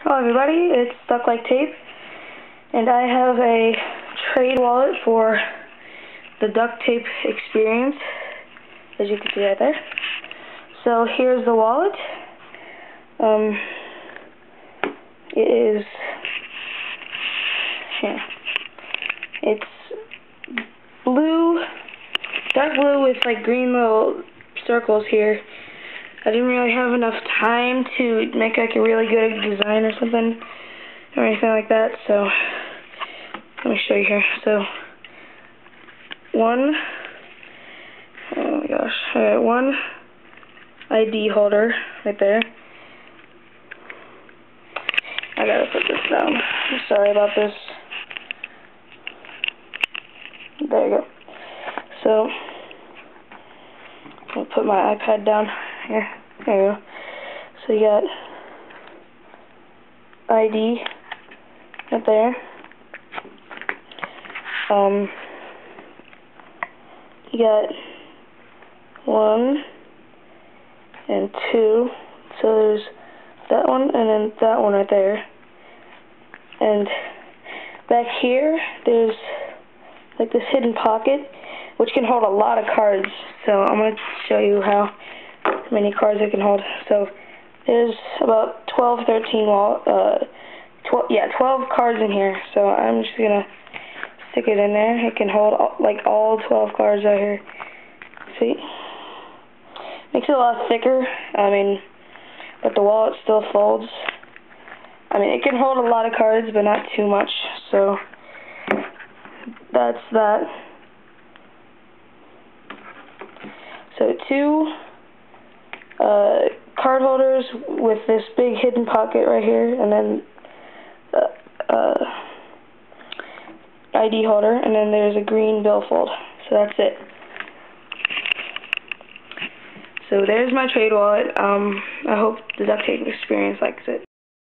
Hello everybody, it's Stuck Like Tape, and I have a trade wallet for the duct tape experience, as you can see right there. So here's the wallet. It is, it's blue, dark blue with like green little circles here. I didn't really have enough time to make like a really good design or something, or anything like that, so let me show you here. So, oh my gosh, alright, one ID holder right there. I gotta put this down. I'm sorry about this. There you go. So, I'll put my iPad down here. There you go. So you got ID right there. You got 1 and 2. So there's that one and then that one right there. And back here, there's like this hidden pocket, which can hold a lot of cards. So I'm going to show you how many cards it can hold. So there's about 12 cards in here. So I'm just going to stick it in there. It can hold all 12 cards out here. See? Makes it a lot thicker. But the wallet still folds. It can hold a lot of cards, but not too much. So that's that. So 2 card holders with this big hidden pocket right here, and then ID holder, and then there's a green billfold. So that's it. So there's my trade wallet. I hope the duct tape experience likes it.